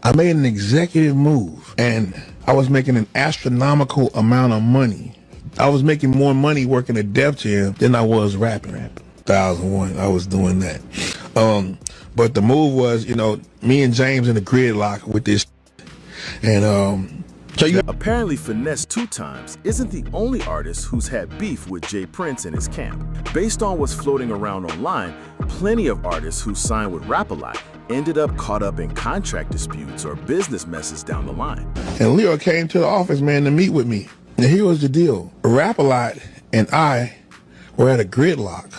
I made an executive move, and I was making an astronomical amount of money. I was making more money working at Def Jam than I was rapping. 2001, I was doing that. But the move was, you know, me and James in the gridlock with this, and apparently Finesse2Tymes isn't the only artist who's had beef with Jay Prince and his camp. Based on what's floating around online, plenty of artists who signed with Rap-A-Lot ended up caught up in contract disputes or business messes down the line. And Leo came to the office, man, to meet with me. And here was the deal. Rap-A-Lot and I were at a gridlock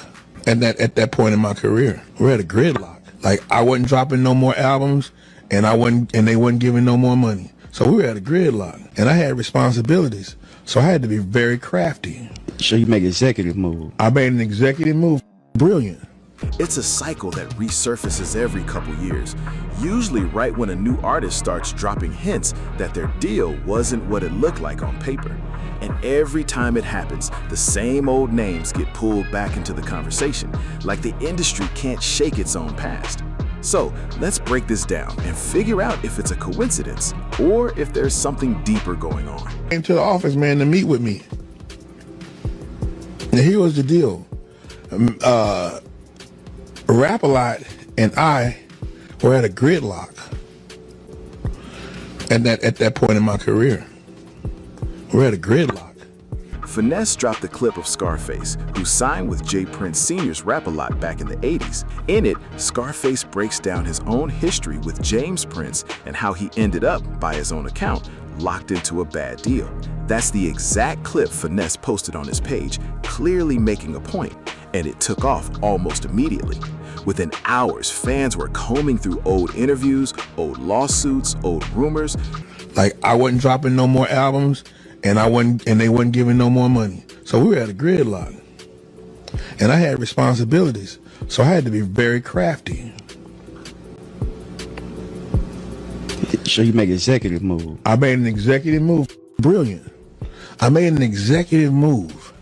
at that point in my career. We're at a gridlock. Like, I wasn't dropping no more albums, and they wasn't giving no more money. So we were at a gridlock, and I had responsibilities. So I had to be very crafty. So you make an executive move. I made an executive move. Brilliant. It's a cycle that resurfaces every couple years, usually right when a new artist starts dropping hints that their deal wasn't what it looked like on paper. And every time it happens, the same old names get pulled back into the conversation, like the industry can't shake its own past. So let's break this down and figure out if it's a coincidence or if there's something deeper going on. Came to the office, man, to meet with me. And here was the deal. Rap-A-Lot and I were at a gridlock at that point in my career. We're at a gridlock. Finesse dropped a clip of Scarface, who signed with Jay Prince Sr.'s Rap-A-Lot back in the 80s. In it, Scarface breaks down his own history with James Prince and how he ended up, by his own account, locked into a bad deal. That's the exact clip Finesse posted on his page, clearly making a point, and it took off almost immediately. Within hours, fans were combing through old interviews, old lawsuits, old rumors. Like, I wasn't dropping no more albums, and they wasn't giving no more money. So we were at a gridlock, and I had responsibilities. So I had to be very crafty. So you make an executive move. I made an executive move. Brilliant. I made an executive move.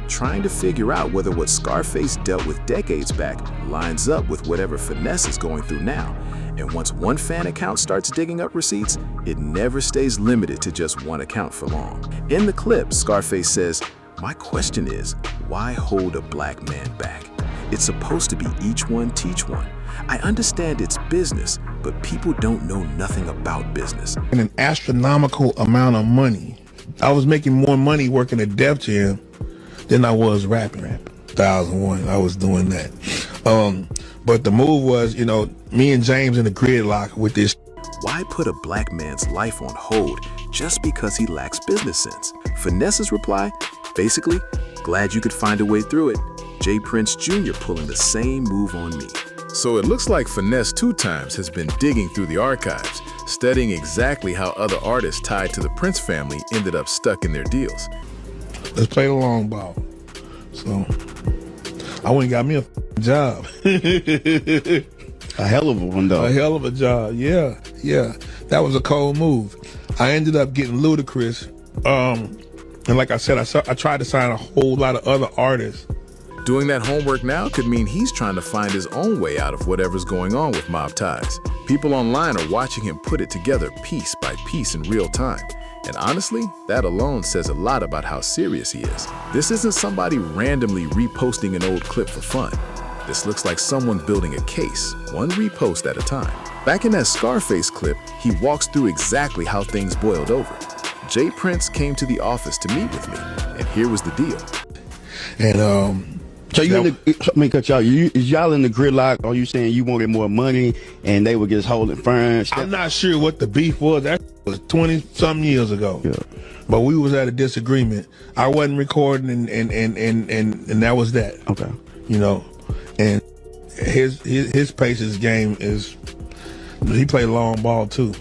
Trying to figure out whether what Scarface dealt with decades back lines up with whatever Finesse is going through now. And once one fan account starts digging up receipts, it never stays limited to just one account for long. In the clip, Scarface says, "My question is, why hold a black man back? It's supposed to be each one teach one. I understand it's business, but people don't know nothing about business." And an astronomical amount of money. I was making more money working at Def Jam than I was rapping. 2001, I was doing that. But the move was, you know, me and James in the gridlock with this. Why put a black man's life on hold just because he lacks business sense? Finesse's reply, basically, glad you could find a way through it. Jay Prince Jr. pulling the same move on me. So it looks like Finesse2Tymes has been digging through the archives, studying exactly how other artists tied to the Prince family ended up stuck in their deals. Let's play the long ball. So I went and got me a job. A hell of a one, though. A hell of a job, yeah. That was a cold move. I ended up getting Ludacris. And like I said, I tried to sign a whole lot of other artists. Doing that homework now could mean he's trying to find his own way out of whatever's going on with mob ties. People online are watching him put it together piece by piece in real time. And honestly, that alone says a lot about how serious he is. This isn't somebody randomly reposting an old clip for fun. This looks like someone building a case, one repost at a time. Back in that Scarface clip, he walks through exactly how things boiled over. Jay Prince came to the office to meet with me, and here was the deal. And so you let me cut y'all. Is y'all in the gridlock? Or are you saying you wanted more money and they were just holding firm? I'm not sure what the beef was. That was 20-something years ago. Yeah. But we was at a disagreement. I wasn't recording, and that was that. Okay. You know, and his pace, his game is, he played long ball too.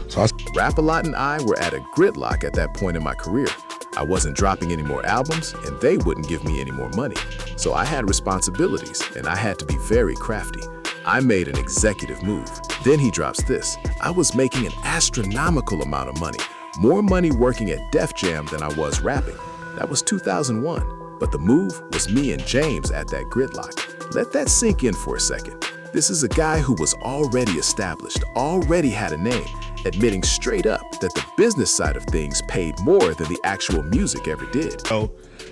So Rap-A-Lot and I were at a gridlock at that point in my career. I wasn't dropping any more albums, and they wouldn't give me any more money. So I had responsibilities, and I had to be very crafty. I made an executive move. Then he drops this. I was making an astronomical amount of money. More money working at Def Jam than I was rapping. That was 2001. But the move was me and James at that gridlock. Let that sink in for a second. This is a guy who was already established, already had a name, admitting straight up that the business side of things paid more than the actual music ever did. Oh,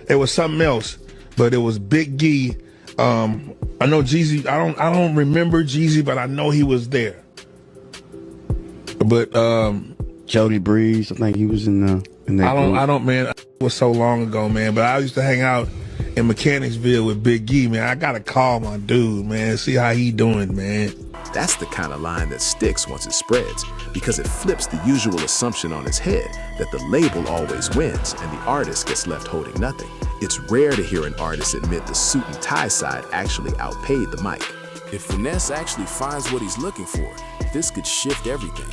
it was something else, but it was Big G. I know Jeezy. I don't remember Jeezy, but I know he was there. But Jody Breeze, I think he was in that group. I don't, man. It was so long ago, man. But I used to hang out in Mechanicsville with Big G, man. I gotta call my dude, man, see how he doing, man. That's the kind of line that sticks once it spreads, because it flips the usual assumption on its head that the label always wins and the artist gets left holding nothing. It's rare to hear an artist admit the suit and tie side actually outpaid the mic. If Finesse actually finds what he's looking for, this could shift everything.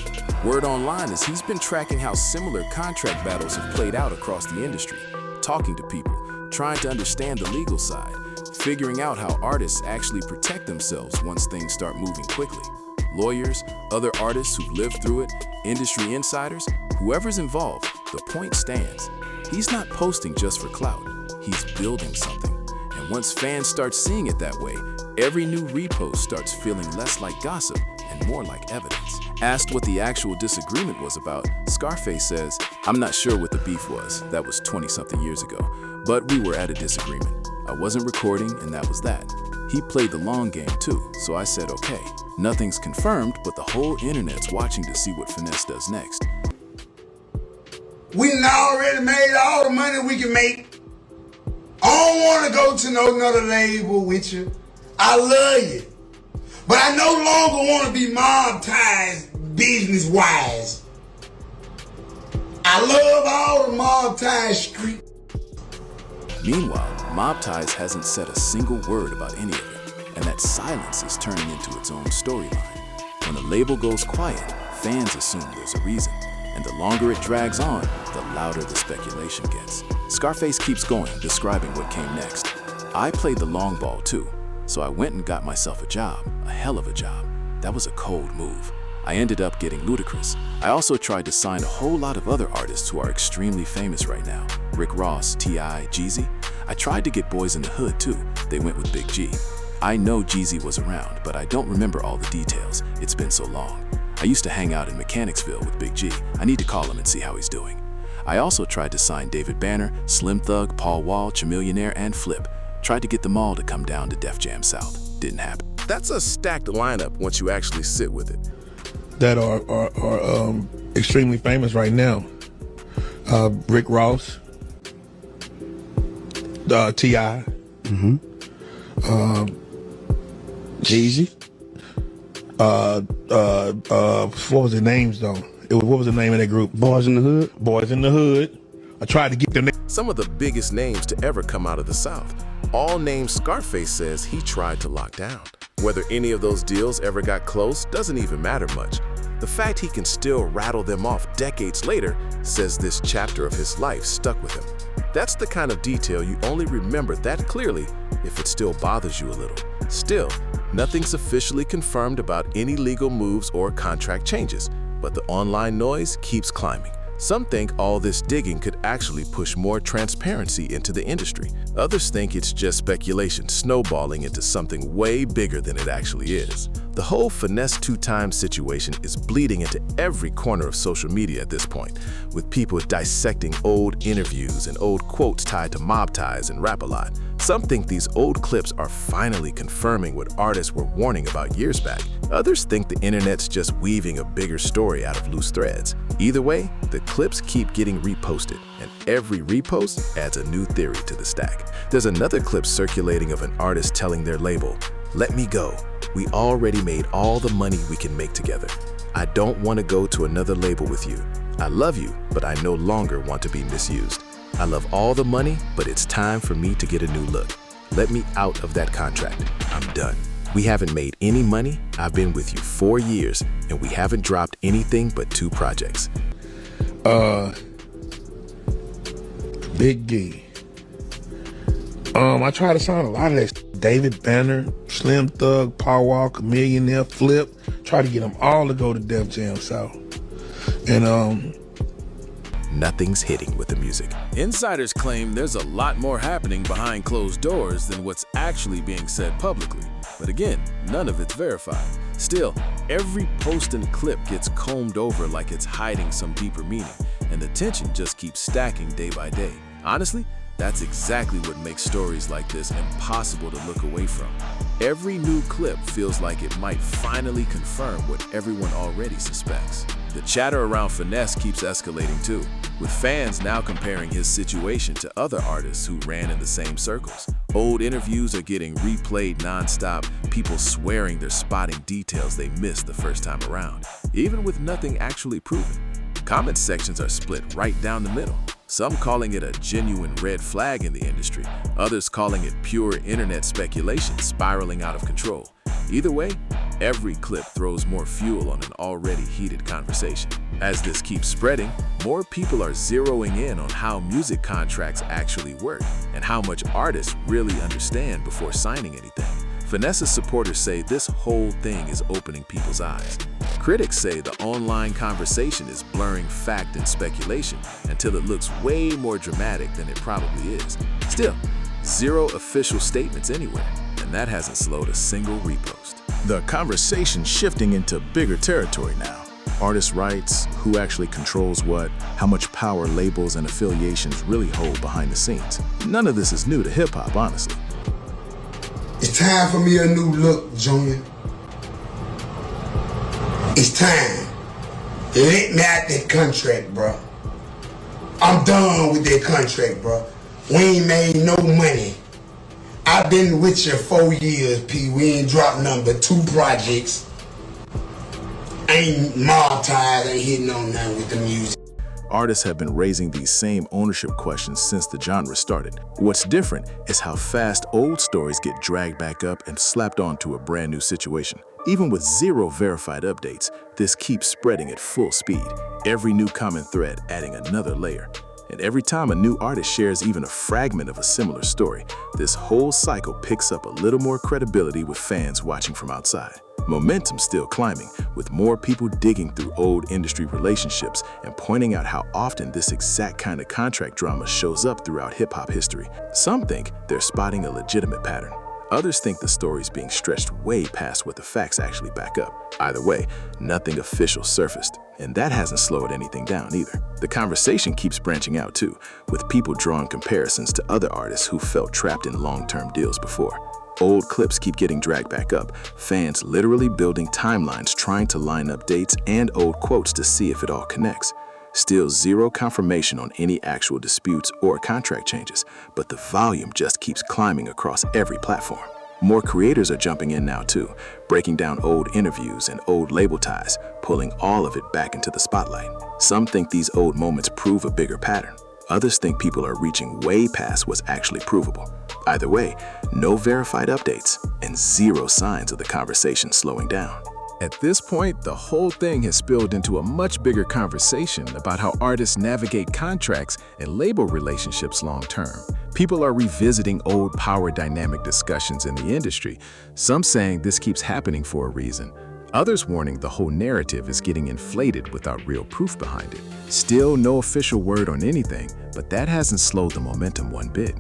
Word online is he's been tracking how similar contract battles have played out across the industry, talking to people, trying to understand the legal side, figuring out how artists actually protect themselves once things start moving quickly. Lawyers, other artists who've lived through it, industry insiders, whoever's involved, the point stands. He's not posting just for clout, he's building something. And once fans start seeing it that way, every new repost starts feeling less like gossip and more like evidence. Asked what the actual disagreement was about, Scarface says, "I'm not sure what the beef was, that was 20-something years ago, but we were at a disagreement. I wasn't recording and that was that. He played the long game too, so I said okay. Nothing's confirmed, but the whole internet's watching to see what Finesse does next." We done already made all the money we can make. I don't want to go to no another label with you. I love you. But I no longer want to be mob ties business-wise. I love all the mob ties street. Meanwhile, Mob Ties hasn't said a single word about any of it, and that silence is turning into its own storyline. When a label goes quiet, fans assume there's a reason, and the longer it drags on, the louder the speculation gets. Scarface keeps going, describing what came next. "I played the long ball too, so I went and got myself a job, a hell of a job. That was a cold move. I ended up getting Ludacris. I also tried to sign a whole lot of other artists who are extremely famous right now. Rick Ross, T.I., Jeezy. I tried to get Boys in the Hood too. They went with Big G. I know Jeezy was around, but I don't remember all the details. It's been so long. I used to hang out in Mechanicsville with Big G. I need to call him and see how he's doing. I also tried to sign David Banner, Slim Thug, Paul Wall, Chamillionaire, and Flip. Tried to get them all to come down to Def Jam South. Didn't happen." That's a stacked lineup once you actually sit with it. That are extremely famous right now. Rick Ross, T.I. Jeezy. What was their names though? What was the name of that group? Boys in the Hood. Boys in the Hood. I tried to get their name. Some of the biggest names to ever come out of the South. All names Scarface says he tried to lock down. Whether any of those deals ever got close doesn't even matter much. The fact he can still rattle them off decades later says this chapter of his life stuck with him. That's the kind of detail you only remember that clearly if it still bothers you a little. Still, nothing's officially confirmed about any legal moves or contract changes, but the online noise keeps climbing. Some think all this digging could actually push more transparency into the industry. Others think it's just speculation snowballing into something way bigger than it actually is. The whole Finesse2Tymes situation is bleeding into every corner of social media at this point, with people dissecting old interviews and old quotes tied to mob ties and Rap-A-Lot. Some think these old clips are finally confirming what artists were warning about years back. Others think the internet's just weaving a bigger story out of loose threads. Either way, the clips keep getting reposted, and every repost adds a new theory to the stack. There's another clip circulating of an artist telling their label, "Let me go. We already made all the money we can make together. I don't want to go to another label with you. I love you, but I no longer want to be misused. I love all the money, but it's time for me to get a new look. Let me out of that contract. I'm done. We haven't made any money. I've been with you 4 years, and we haven't dropped anything but 2 projects." Big G. I tried to sign a lot of that. David Banner, Slim Thug, Paul Wall, Chamillionaire, Flip. Tried to get them all to go to Def Jam South. And nothing's hitting with the music. Insiders claim there's a lot more happening behind closed doors than what's actually being said publicly. But again, none of it's verified. Still, every post and clip gets combed over like it's hiding some deeper meaning, and the tension just keeps stacking day by day. Honestly, that's exactly what makes stories like this impossible to look away from. Every new clip feels like it might finally confirm what everyone already suspects. The chatter around Finesse keeps escalating too, with fans now comparing his situation to other artists who ran in the same circles. Old interviews are getting replayed nonstop, people swearing they're spotting details they missed the first time around, even with nothing actually proven. Comment sections are split right down the middle. Some calling it a genuine red flag in the industry, others calling it pure internet speculation spiraling out of control. Either way, every clip throws more fuel on an already heated conversation. As this keeps spreading, more people are zeroing in on how music contracts actually work and how much artists really understand before signing anything. Finesse's supporters say this whole thing is opening people's eyes. Critics say the online conversation is blurring fact and speculation until it looks way more dramatic than it probably is. Still, zero official statements anywhere, and that hasn't slowed a single repost. The conversation's shifting into bigger territory now. Artist rights, who actually controls what, how much power labels and affiliations really hold behind the scenes. None of this is new to hip-hop, honestly. It's time for me a new look, Junior. It's time. Let me out that contract, bro. I'm done with that contract, bro. We ain't made no money. I've been with you 4 years, P. We ain't dropped number 2 projects. Ain't mob-tied, ain't hitting on nothing with the music. Artists have been raising these same ownership questions since the genre started. What's different is how fast old stories get dragged back up and slapped onto a brand new situation. Even with zero verified updates, this keeps spreading at full speed, every new common thread adding another layer. And every time a new artist shares even a fragment of a similar story, this whole cycle picks up a little more credibility with fans watching from outside. Momentum's still climbing, with more people digging through old industry relationships and pointing out how often this exact kind of contract drama shows up throughout hip-hop history. Some think they're spotting a legitimate pattern. Others think the story's being stretched way past what the facts actually back up. Either way, nothing official surfaced, and that hasn't slowed anything down either. The conversation keeps branching out too, with people drawing comparisons to other artists who felt trapped in long-term deals before. Old clips keep getting dragged back up, fans literally building timelines trying to line up dates and old quotes to see if it all connects. Still zero confirmation on any actual disputes or contract changes, but the volume just keeps climbing across every platform. More creators are jumping in now too, breaking down old interviews and old label ties, pulling all of it back into the spotlight. Some think these old moments prove a bigger pattern. Others think people are reaching way past what's actually provable. Either way, no verified updates and zero signs of the conversation slowing down. At this point, the whole thing has spilled into a much bigger conversation about how artists navigate contracts and label relationships long-term. People are revisiting old power dynamic discussions in the industry, some saying this keeps happening for a reason, others warning the whole narrative is getting inflated without real proof behind it. Still no official word on anything, but that hasn't slowed the momentum one bit.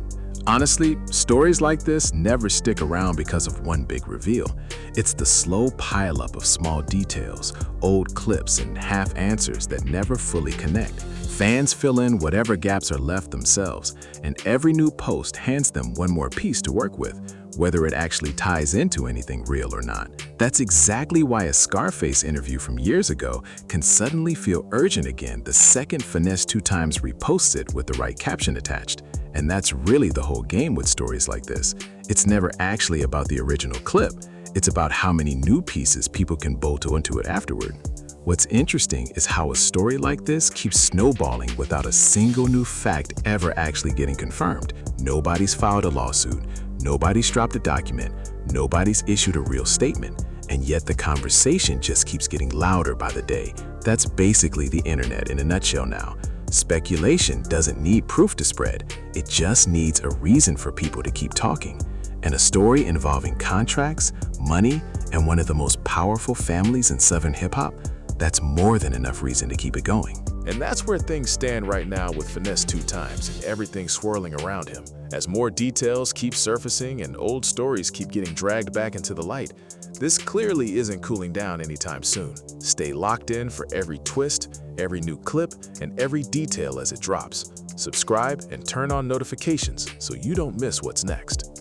Honestly, stories like this never stick around because of one big reveal. It's the slow pileup of small details, old clips, and half answers that never fully connect. Fans fill in whatever gaps are left themselves, and every new post hands them one more piece to work with, whether it actually ties into anything real or not. That's exactly why a Scarface interview from years ago can suddenly feel urgent again the second Finesse2Tymes reposts it with the right caption attached. And that's really the whole game with stories like this. It's never actually about the original clip. It's about how many new pieces people can bolt onto it afterward. What's interesting is how a story like this keeps snowballing without a single new fact ever actually getting confirmed. Nobody's filed a lawsuit, nobody's dropped a document, nobody's issued a real statement, and yet the conversation just keeps getting louder by the day. That's basically the internet in a nutshell now. Speculation doesn't need proof to spread, it just needs a reason for people to keep talking. And a story involving contracts, money, and one of the most powerful families in Southern hip-hop, that's more than enough reason to keep it going. And that's where things stand right now with Finesse2Tymes and everything swirling around him. As more details keep surfacing and old stories keep getting dragged back into the light, this clearly isn't cooling down anytime soon. Stay locked in for every twist, every new clip, and every detail as it drops. Subscribe and turn on notifications so you don't miss what's next.